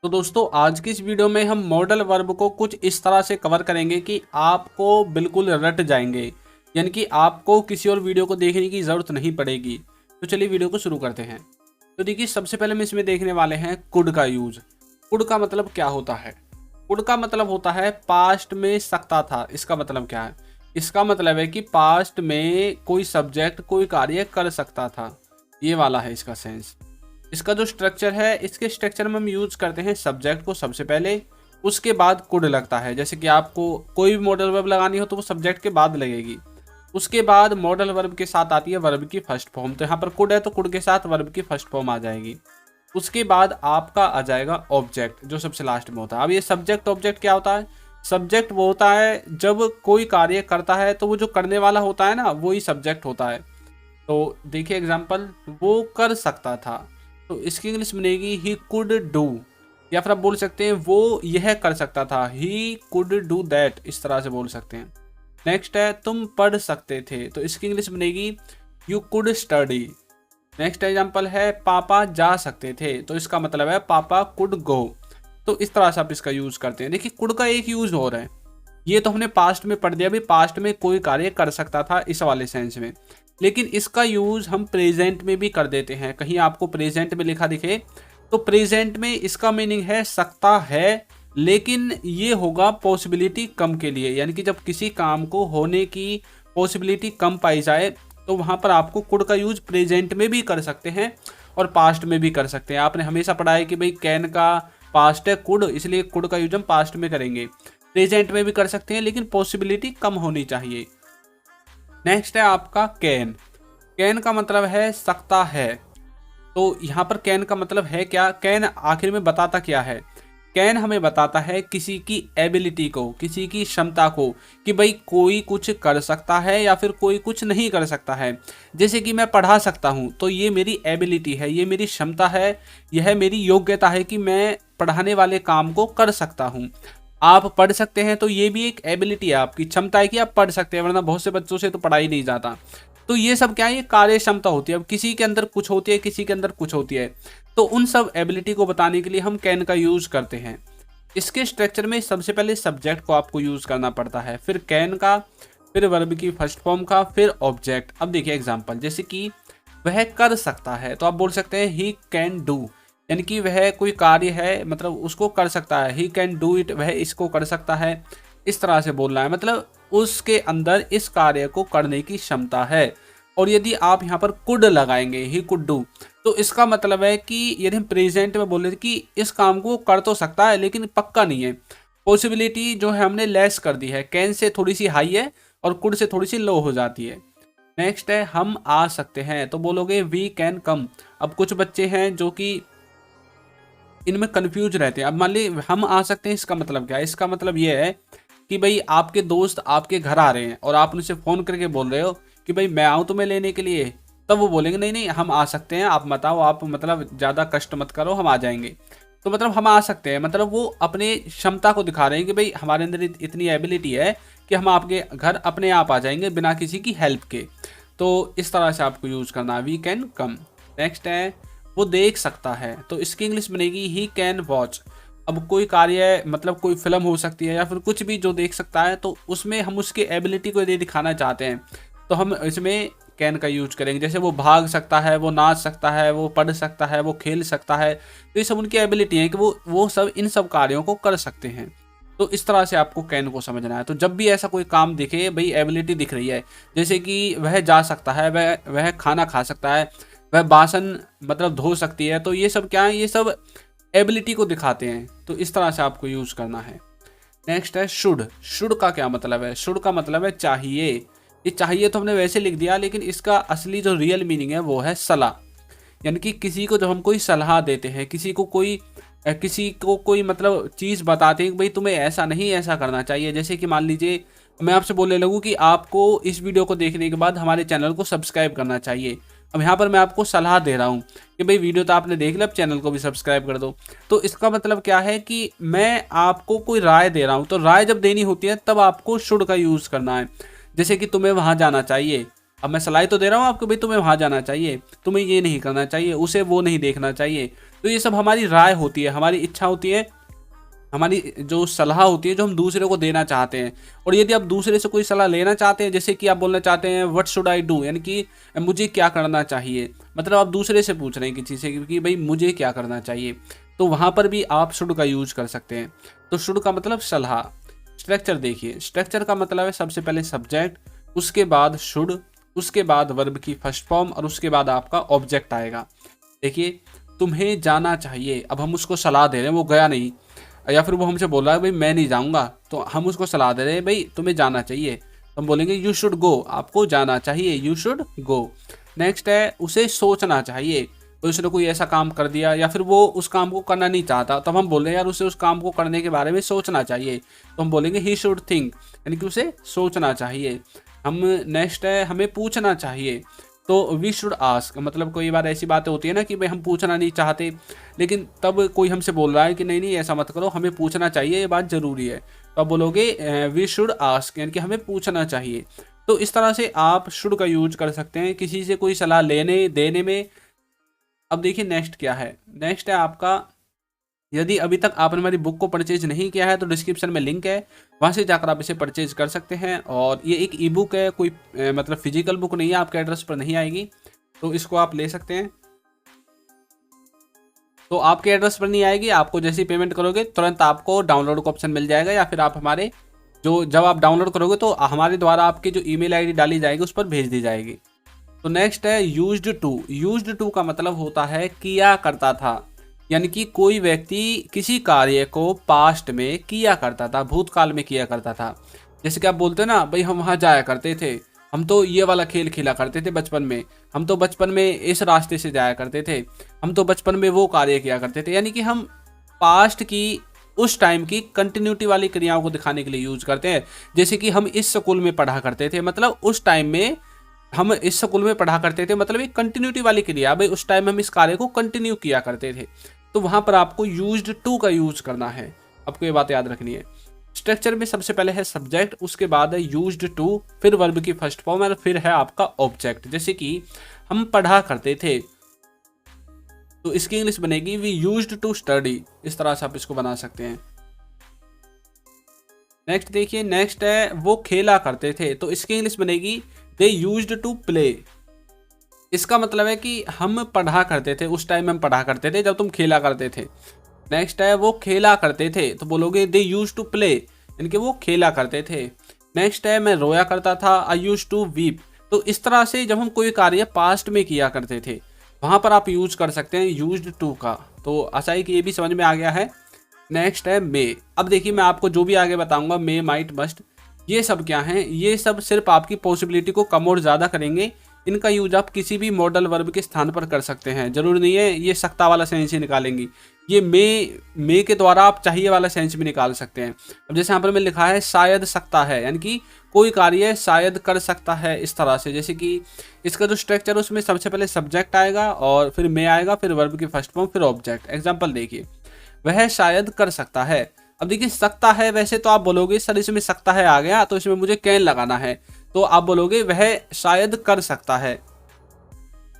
तो दोस्तों आज की इस वीडियो में हम मॉडल वर्ब को कुछ इस तरह से कवर करेंगे कि आपको बिल्कुल रट जाएंगे, यानी कि आपको किसी और वीडियो को देखने की ज़रूरत नहीं पड़ेगी। तो चलिए वीडियो को शुरू करते हैं। तो देखिए सबसे पहले हम इसमें देखने वाले हैं कुड का यूज। कुड का मतलब क्या होता है? कुड का मतलब होता है पास्ट में सकता था। इसका मतलब क्या है? इसका मतलब है कि पास्ट में कोई सब्जेक्ट कोई कार्य कर सकता था, ये वाला है इसका सेंस। इसका जो स्ट्रक्चर है, इसके स्ट्रक्चर में हम यूज करते हैं सब्जेक्ट को सबसे पहले, उसके बाद कुड लगता है। जैसे कि आपको कोई भी मॉडल वर्ब लगानी हो तो वो सब्जेक्ट के बाद लगेगी। उसके बाद मॉडल वर्ब के साथ आती है वर्ब की फर्स्ट फॉर्म। तो यहाँ पर कुड है तो कुड के साथ वर्ब की फर्स्ट फॉर्म आ जाएगी। उसके बाद आपका आ जाएगा ऑब्जेक्ट, जो सबसे लास्ट में होता है। अब ये सब्जेक्ट ऑब्जेक्ट क्या होता है? सब्जेक्ट वो होता है जब कोई कार्य करता है तो वो जो करने वाला होता है ना, वो ही सब्जेक्ट होता है। तो देखिए एग्जाम्पल, वो कर सकता था, तो इसकी इंग्लिश बनेगी ही कुड डू। या फिर आप बोल सकते हैं वो यह कर सकता था, ही कुड डू दैट, इस तरह से बोल सकते हैं। नेक्स्ट है तुम पढ़ सकते थे, तो इसकी इंग्लिश बनेगी you could study. Next example है पापा जा सकते थे, तो इसका मतलब है पापा कुड गो। तो इस तरह से आप इसका यूज करते हैं। देखिए कुड का एक यूज हो रहा है, ये तो हमने पास्ट में पढ़ दिया, भी पास्ट में कोई कार्य कर सकता था इस वाले सेंस में। लेकिन इसका यूज हम प्रेजेंट में भी कर देते हैं। कहीं आपको प्रेजेंट में लिखा दिखे तो प्रेजेंट में इसका मीनिंग है सकता है, लेकिन ये होगा पॉसिबिलिटी कम के लिए। यानी कि जब किसी काम को होने की पॉसिबिलिटी कम पाई जाए तो वहां पर आपको कुड का यूज प्रेजेंट में भी कर सकते हैं और पास्ट में भी कर सकते हैं। आपने हमेशा पढ़ा है कि भाई कैन का पास्ट है कुड, इसलिए कुड का यूज हम पास्ट में करेंगे। प्रेजेंट में भी कर सकते हैं लेकिन पॉसिबिलिटी कम होनी चाहिए। नेक्स्ट है आपका कैन। कैन का मतलब है सकता है। तो यहाँ पर कैन का मतलब है क्या? कैन आखिर में बताता क्या है? कैन हमें बताता है किसी की एबिलिटी को, किसी की क्षमता को, कि भाई कोई कुछ कर सकता है या फिर कोई कुछ नहीं कर सकता है। जैसे कि मैं पढ़ा सकता हूँ तो ये मेरी एबिलिटी है, ये मेरी क्षमता है, यह मेरी योग्यता है कि मैं पढ़ाने वाले काम को कर सकता हूँ। आप पढ़ सकते हैं तो ये भी एक एबिलिटी है, आपकी क्षमता है कि आप पढ़ सकते हैं, वरना बहुत से बच्चों से तो पढ़ाई नहीं जाता। तो ये सब क्या है? ये कार्य क्षमता होती है। अब किसी के अंदर कुछ होती है, किसी के अंदर कुछ होती है, तो उन सब एबिलिटी को बताने के लिए हम कैन का यूज करते हैं। इसके स्ट्रक्चर में सबसे पहले सब्जेक्ट को आपको यूज करना पड़ता है, फिर कैन का, फिर वर्ब की फर्स्ट फॉर्म का, फिर ऑब्जेक्ट। अब देखिए एग्जाम्पल, जैसे कि वह कर सकता है, तो आप बोल सकते हैं ही कैन डू, यानी कि वह कोई कार्य है, मतलब उसको कर सकता है। ही कैन डू इट, वह इसको कर सकता है, इस तरह से बोलना है। मतलब उसके अंदर इस कार्य को करने की क्षमता है। और यदि आप यहाँ पर कुड लगाएंगे, ही कुड डू, तो इसका मतलब है कि यदि हम प्रेजेंट में बोले कि इस काम को कर तो सकता है लेकिन पक्का नहीं है, पॉसिबिलिटी जो है हमने लेस कर दी है। कैन से थोड़ी सी हाई है और कुड से थोड़ी सी लो हो जाती है। नेक्स्ट है हम आ सकते हैं, तो बोलोगे वी कैन कम। अब कुछ बच्चे हैं जो कि इनमें कंफ्यूज रहते हैं। अब मान ली हम आ सकते हैं, इसका मतलब क्या है? इसका मतलब ये है कि भाई आपके दोस्त आपके घर आ रहे हैं और आप उनसे फ़ोन करके बोल रहे हो कि भाई मैं आऊँ तुम्हें लेने के लिए, तब वो बोलेंगे नहीं नहीं हम आ सकते हैं, आप मत आओ, आप मतलब ज़्यादा कष्ट मत करो, हम आ जाएंगे। तो मतलब हम आ सकते हैं, मतलब वो अपने क्षमता को दिखा रहे हैं कि भाई हमारे अंदर इतनी एबिलिटी है कि हम आपके घर अपने आप आ जाएंगे बिना किसी की हेल्प के। तो इस तरह से आपको यूज़ करना है, वी कैन कम। नेक्स्ट है वो देख सकता है, तो इसकी इंग्लिश बनेगी ही कैन वॉच। अब कोई कार्य, मतलब कोई फिल्म हो सकती है या फिर कुछ भी जो देख सकता है, तो उसमें हम उसकी एबिलिटी को यदि दिखाना चाहते हैं तो हम इसमें कैन का यूज करेंगे। जैसे वो भाग सकता है, वो नाच सकता है, वो पढ़ सकता है, वो खेल सकता है, तो ये सब उनकी एबिलिटी है कि वो सब इन सब कार्यों को कर सकते हैं। तो इस तरह से आपको कैन को समझना है। तो जब भी ऐसा कोई काम दिखे, भाई एबिलिटी दिख रही है, जैसे कि वह जा सकता है, वह खाना खा सकता है, वह बासन मतलब धो सकती है, तो ये सब क्या है? ये सब एबिलिटी को दिखाते हैं। तो इस तरह से आपको यूज़ करना है। नेक्स्ट है शुड। शुड का क्या मतलब है? शुड का मतलब है चाहिए। ये चाहिए तो हमने वैसे लिख दिया, लेकिन इसका असली जो रियल मीनिंग है वो है सलाह। यानी कि किसी को जब हम कोई सलाह देते हैं, किसी को कोई मतलब चीज़ बताते हैं कि भाई तुम्हें ऐसा नहीं ऐसा करना चाहिए। जैसे कि मान लीजिए मैं आपसे बोलने लगूँ कि आपको इस वीडियो को देखने के बाद हमारे चैनल को सब्सक्राइब करना चाहिए। अब यहाँ पर मैं आपको सलाह दे रहा हूँ कि भाई वीडियो तो आपने देख लिया, अब चैनल को भी सब्सक्राइब कर दो। तो इसका मतलब क्या है कि मैं आपको कोई राय दे रहा हूँ, तो राय जब देनी होती है तब आपको शुड का यूज़ करना है। जैसे कि तुम्हें वहाँ जाना चाहिए, अब मैं सलाह तो दे रहा हूँ आपको, भाई तुम्हें वहाँ जाना चाहिए, तुम्हें ये नहीं करना चाहिए, उसे वो नहीं देखना चाहिए। तो ये सब हमारी राय होती है, हमारी इच्छा होती है, हमारी जो सलाह होती है जो हम दूसरे को देना चाहते हैं। और यदि आप दूसरे से कोई सलाह लेना चाहते हैं, जैसे कि आप बोलना चाहते हैं व्हाट शुड आई डू, यानी कि मुझे क्या करना चाहिए, मतलब आप दूसरे से पूछ रहे हैं किसी से कि भाई मुझे क्या करना चाहिए, तो वहाँ पर भी आप शुड का यूज कर सकते हैं। तो शुड का मतलब सलाह। स्ट्रक्चर देखिए, स्ट्रक्चर का मतलब है सबसे पहले सब्जेक्ट, उसके बाद शुड, उसके बाद वर्ब की फर्स्ट फॉर्म और उसके बाद आपका ऑब्जेक्ट आएगा। देखिए तुम्हें जाना चाहिए, अब हम उसको सलाह दे रहे हैं, वो गया नहीं, या फिर वो हमसे बोल रहा है भाई मैं नहीं जाऊँगा, तो हम उसको सलाह दे रहे हैं भाई तुम्हें जाना चाहिए, तो हम बोलेंगे यू शुड गो, आपको जाना चाहिए, यू शुड गो। नेक्स्ट है उसे सोचना चाहिए, तो उसने कोई ऐसा काम कर दिया या फिर वो उस काम को करना नहीं चाहता, तो हम बोल रहे हैं यार उसे उस काम को करने के बारे में सोचना चाहिए, तो हम बोलेंगे ही शुड थिंक, यानी कि उसे सोचना चाहिए। हम नेक्स्ट है हमें पूछना चाहिए, तो वी शुड आस्क, मतलब कोई बार ऐसी बातें होती है ना कि भाई हम पूछना नहीं चाहते, लेकिन तब कोई हमसे बोल रहा है कि नहीं नहीं ऐसा मत करो, हमें पूछना चाहिए, ये बात ज़रूरी है, तो आप बोलोगे वी शुड आस्क, यानी कि हमें पूछना चाहिए। तो इस तरह से आप शुड का यूज कर सकते हैं किसी से कोई सलाह लेने देने में। अब देखिए नेक्स्ट क्या है, नेक्स्ट है आपका, यदि अभी तक आपने हमारी बुक को परचेज नहीं किया है तो डिस्क्रिप्शन में लिंक है, वहाँ से जाकर आप इसे परचेज कर सकते हैं। और ये एक ई बुक है, कोई मतलब फिजिकल बुक नहीं है, आपके एड्रेस पर नहीं आएगी, तो इसको आप ले सकते हैं। तो आपके एड्रेस पर नहीं आएगी, आपको जैसे ही पेमेंट करोगे तुरंत आपको डाउनलोड का ऑप्शन मिल जाएगा, या फिर आप हमारे जो जब आप डाउनलोड करोगे तो हमारे द्वारा आपकी जो ईमेल आईडी डाली जाएगी उस पर भेज दी जाएगी। तो नेक्स्ट है यूज्ड टू। यूज्ड टू का मतलब होता है किया करता था, यानी कि कोई व्यक्ति किसी कार्य को पास्ट में किया करता था, भूतकाल में किया करता था। जैसे कि आप बोलते हैं ना भाई हम वहाँ जाया करते थे, हम तो ये वाला खेल खेला करते थे बचपन में, हम तो बचपन में इस रास्ते से जाया करते थे, हम तो बचपन में वो कार्य किया करते थे, यानी कि हम पास्ट की उस टाइम की कंटिन्यूटी वाली क्रियाओं को दिखाने के लिए यूज करते हैं। जैसे कि हम इस स्कूल में पढ़ा करते थे, मतलब उस टाइम में हम इस स्कूल में पढ़ा करते थे, मतलब एक कंटिन्यूटी वाली क्रिया, भाई उस टाइम हम इस कार्य को कंटिन्यू किया करते थे, तो वहां पर आपको यूज्ड टू का यूज करना है, आपको ये बात याद रखनी है। स्ट्रक्चर में सबसे पहले है सब्जेक्ट, उसके बाद है यूज्ड टू, फिर वर्ब की फर्स्ट फॉर्म और फिर है आपका ऑब्जेक्ट। जैसे कि हम पढ़ा करते थे, तो इसकी इंग्लिश बनेगी वी यूज्ड टू स्टडी, इस तरह से आप इसको बना सकते हैं। नेक्स्ट देखिए, नेक्स्ट है वो खेला करते थे, तो इसकी इंग्लिश बनेगी दे यूज्ड टू प्ले। इसका मतलब है कि हम पढ़ा करते थे, उस टाइम हम पढ़ा करते थे जब तुम खेला करते थे। नेक्स्ट है वो खेला करते थे, तो बोलोगे दे यूज्ड टू प्ले, यानी कि वो खेला करते थे। नेक्स्ट है मैं रोया करता था, आई यूज्ड टू वीप। तो इस तरह से जब हम कोई कार्य पास्ट में किया करते थे वहां पर आप यूज कर सकते हैं यूज्ड टू का। तो आशा है कि ये भी समझ में आ गया है। नेक्स्ट है मे। अब देखिए मैं आपको जो भी आगे बताऊंगा, मे, माइट, मस्ट, ये सब क्या हैं, ये सब सिर्फ आपकी पॉसिबिलिटी को कम और ज़्यादा करेंगे। इनका यूज आप किसी भी मॉडल वर्ब के स्थान पर कर सकते हैं, जरूरी नहीं है ये सकता वाला सेंस ही निकालेंगी, ये मे के द्वारा आप चाहिए वाला सेंस भी निकाल सकते हैं। अब जैसे यहाँ पर मैं लिखा है शायद सकता है, यानी कि कोई कार्य शायद कर सकता है, इस तरह से। जैसे कि इसका जो स्ट्रक्चर है उसमें सबसे पहले सब्जेक्ट आएगा और फिर मे आएगा, फिर वर्ब की फर्स्ट फॉर्म, फिर ऑब्जेक्ट। एग्जाम्पल देखिए, वह शायद कर सकता है। अब देखिए सकता है, वैसे तो आप बोलोगे सर इसमें सकता है आ गया तो इसमें मुझे कैन लगाना है, तो आप बोलोगे वह शायद कर सकता है,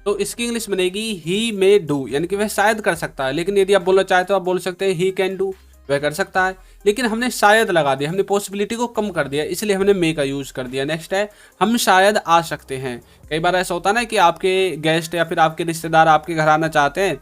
तो इसकी इंग्लिश बनेगी ही मे डू, यानी कि वह शायद कर सकता है। लेकिन यदि आप बोलना चाहे तो आप बोल सकते हैं ही कैन डू, वह कर सकता है, लेकिन हमने शायद लगा दिया, हमने पॉसिबिलिटी को कम कर दिया, इसलिए हमने मे का यूज कर दिया। नेक्स्ट है हम शायद आ सकते हैं। कई बार ऐसा होता है ना कि आपके गेस्ट या फिर आपके रिश्तेदार आपके घर आना चाहते हैं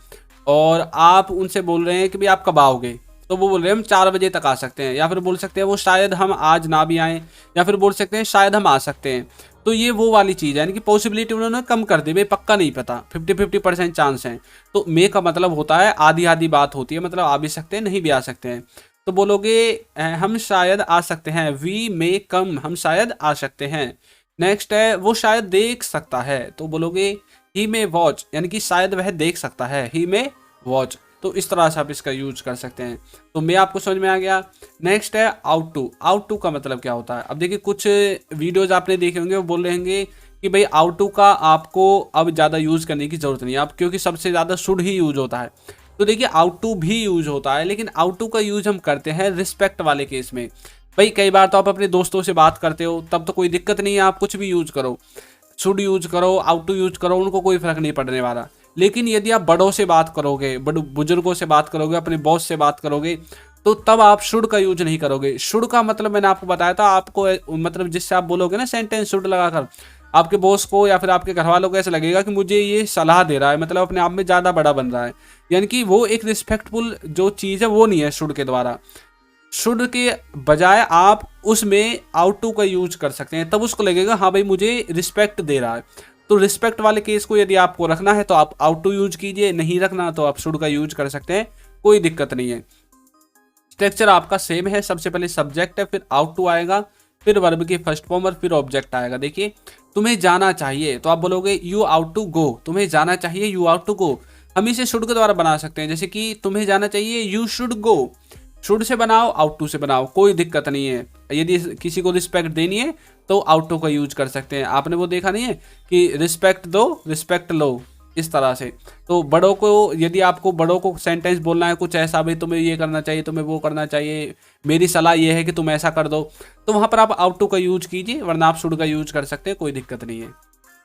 और आप उनसे बोल रहे हैं कि भाई आप कब आओगे, तो वो बोल रहे हैं हम 4 बजे तक आ सकते हैं, या फिर बोल सकते हैं वो शायद हम आज ना भी आएँ, या फिर बोल सकते हैं शायद हम आ सकते हैं। तो ये वो वाली चीज़ है, यानी कि पॉसिबिलिटी उन्होंने कम कर दी, भाई पक्का नहीं पता, 50-50% चांस हैं। तो मे का मतलब होता है आधी आधी बात होती है, मतलब आ भी सकते हैं नहीं भी आ सकते हैं। तो बोलोगे हम शायद आ सकते हैं, वी मे कम, हम शायद आ सकते हैं। नेक्स्ट है वो शायद देख सकता है, तो बोलोगे ही मे वॉच, यानी कि शायद वह देख सकता है, ही मे वॉच। तो इस तरह से आप इसका यूज कर सकते हैं। तो मैं आपको समझ में आ गया। नेक्स्ट है आउट टू। आउट टू का मतलब क्या होता है? अब देखिए कुछ वीडियोज आपने देखे होंगे, वो बोल रहे होंगे कि भाई आउट टू का आपको अब ज़्यादा यूज़ करने की ज़रूरत नहीं है, आप क्योंकि सबसे ज़्यादा शुड ही यूज होता है। तो देखिए आउट टू भी यूज होता है, लेकिन आउट टू का यूज हम करते हैं रिस्पेक्ट वाले केस में। भाई कई बार तो आप अपने दोस्तों से बात करते हो, तब तो कोई दिक्कत नहीं है, आप कुछ भी यूज करो, शुड यूज करो, आउट टू यूज करो, उनको कोई फर्क नहीं पड़ने वाला। लेकिन यदि आप बड़ों से बात करोगे, बड़े बुजुर्गों से बात करोगे, अपने बॉस से बात करोगे, तो तब आप शुड का यूज नहीं करोगे। शुड का मतलब मैंने आपको बताया था, आपको मतलब जिससे आप बोलोगे ना सेंटेंस शुड लगाकर, आपके बॉस को या फिर आपके घर वालों को ऐसा लगेगा कि मुझे ये सलाह दे रहा है, मतलब अपने आप में ज़्यादा बड़ा बन रहा है, यानी कि वो एक रिस्पेक्टफुल जो चीज़ है वो नहीं है शुड के द्वारा। शुड के बजाय आप उसमें आउट टू का यूज कर सकते हैं, तब उसको लगेगा हाँ भाई मुझे रिस्पेक्ट दे रहा है। तो रिस्पेक्ट वाले केस को यदि आपको रखना है तो आप आउट टू यूज कीजिए, नहीं रखना तो आप शुड का यूज कर सकते हैं, कोई दिक्कत नहीं है। स्ट्रक्चर आपका सेम है, सबसे पहले सब्जेक्ट है, फिर आउट टू आएगा, फिर वर्ब की फर्स्ट फॉर्म और फिर ऑब्जेक्ट आएगा। देखिए तुम्हें जाना चाहिए तो आप बोलोगे यू आउट टू गो, तुम्हें जाना चाहिए यू आउट टू गो। हम इसे शुड के द्वारा बना सकते हैं, जैसे कि तुम्हें जाना चाहिए you should go, should say बनाओ आउट टू से बनाओ, कोई दिक्कत नहीं है। यदि किसी को रिस्पेक्ट देनी है तो आउट टू का यूज कर सकते हैं। आपने वो देखा नहीं है कि रिस्पेक्ट दो रिस्पेक्ट लो, इस तरह से। तो बड़ों को, यदि आपको बड़ों को सेंटेंस बोलना है कुछ ऐसा, भाई तुम्हें ये करना चाहिए, तुम्हें वो करना चाहिए, मेरी सलाह ये है कि तुम ऐसा कर दो, तो वहाँ पर आप आउट टू का यूज कीजिए, वरना आप शुड का यूज कर सकते हैं, कोई दिक्कत नहीं है।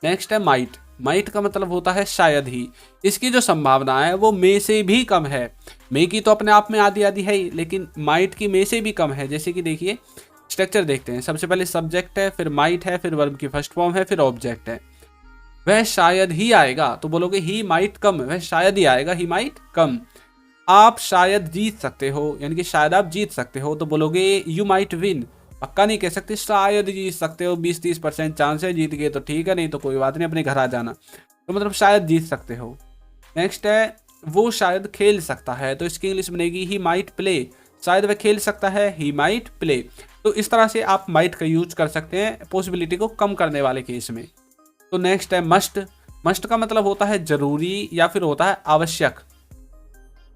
नेक्स्ट है माइट। माइट का मतलब होता है शायद ही। इसकी जो संभावना है वो मे से भी कम है। मे की तो अपने आप में आधी आधी है ही, लेकिन माइट की मे से भी कम है। जैसे कि देखिए स्ट्रक्चर देखते हैं, सबसे पहले सब्जेक्ट है, फिर माइट है, फिर वर्ब की फर्स्ट फॉर्म है, फिर ऑब्जेक्ट है। वह शायद ही आएगा तो बोलोगे ही माइट कम, वह शायद ही आएगा, ही माइट कम। आप शायद जीत सकते हो, यानी कि शायद आप जीत सकते हो, तो बोलोगे यू माइट विन। पक्का नहीं कह सकते, शायद जीत सकते हो, 20-30% चांस है, जीत गए तो ठीक है, नहीं तो कोई बात नहीं, अपने घर आ जाना। तो मतलब शायद जीत सकते हो। नेक्स्ट है वो शायद खेल सकता है, तो इसकी इंग्लिश बनेगी ही माइट प्ले। शायद वह खेल सकता है, ही माइट प्ले। तो इस तरह से आप माइट का यूज कर सकते हैं पॉसिबिलिटी को कम करने वाले केस में। तो नेक्स्ट है मस्ट। मस्ट का मतलब होता है जरूरी या फिर होता है आवश्यक।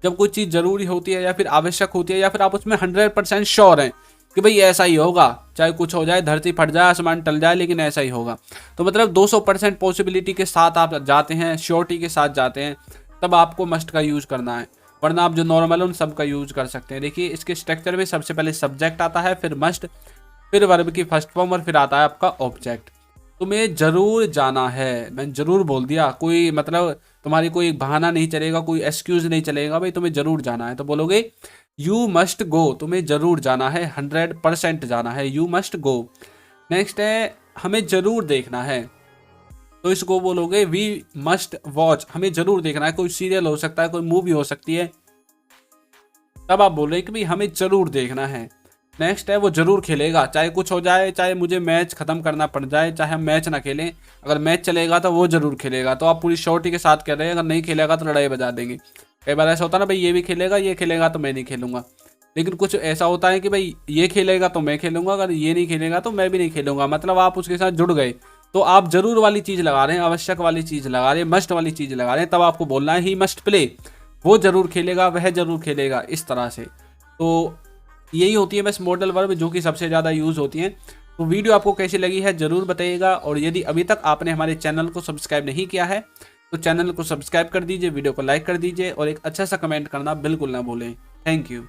जब कोई चीज़ जरूरी होती है या फिर आवश्यक होती है, या फिर आप उसमें 100% श्योर हैं कि भाई ऐसा ही होगा, चाहे कुछ हो जाए, धरती फट जाए, आसमान टल जाए, लेकिन ऐसा ही होगा, तो मतलब 200% पॉसिबिलिटी के साथ आप जाते हैं, श्योरिटी के साथ जाते हैं, तब आपको मस्ट का यूज करना है। वरना आप जो नॉर्मल है उन सब का यूज कर सकते हैं। देखिए इसके स्ट्रक्चर में सबसे पहले सब्जेक्ट आता है, फिर मस्ट, फिर वर्ब की फर्स्ट फॉर्म और फिर आता है आपका ऑब्जेक्ट। तुम्हें जरूर जाना है, मैंने जरूर बोल दिया, कोई मतलब तुम्हारी कोई बहाना नहीं चलेगा, कोई एक्सक्यूज नहीं चलेगा, भाई तुम्हें जरूर जाना है, तो बोलोगे यू मस्ट गो, तुम्हें जरूर जाना है, 100% जाना है, यू मस्ट गो। नेक्स्ट है हमें जरूर देखना है, तो इसको बोलोगे वी मस्ट वॉच, हमें जरूर देखना है। कोई सीरियल हो सकता है, कोई मूवी हो सकती है, तब आप बोल रहे हैं कि भाई हमें जरूर देखना है। नेक्स्ट है वो जरूर खेलेगा, चाहे कुछ हो जाए, चाहे मुझे मैच खत्म करना पड़ जाए, चाहे हम मैच ना खेलें, अगर मैच चलेगा तो वो जरूर खेलेगा। तो आप पूरी श्योरिटी के साथ कह रहे हैं, अगर नहीं खेलेगा तो लड़ाई बजा देंगे। कई बार ऐसा होता है ना, भाई ये भी खेलेगा, ये खेलेगा तो मैं नहीं खेलूंगा। लेकिन कुछ ऐसा होता है कि भाई ये खेलेगा तो मैं खेलूंगा, अगर ये नहीं खेलेगा तो मैं भी नहीं खेलूंगा, मतलब आप उसके साथ जुड़ गए। तो आप जरूर वाली चीज़ लगा रहे हैं, आवश्यक वाली चीज़ लगा रहे हैं, मस्ट वाली चीज़ लगा रहे हैं, तब आपको बोलना है ही मस्ट प्ले, वो जरूर खेलेगा, वह जरूर खेलेगा, इस तरह से। तो यही होती है बस मॉडल वर्ब जो कि सबसे ज़्यादा यूज़ होती हैं। तो वीडियो आपको कैसी लगी है ज़रूर बताइएगा, और यदि अभी तक आपने हमारे चैनल को सब्सक्राइब नहीं किया है तो चैनल को सब्सक्राइब कर दीजिए, वीडियो को लाइक कर दीजिए, और एक अच्छा सा कमेंट करना बिल्कुल ना भूलें। Thank you.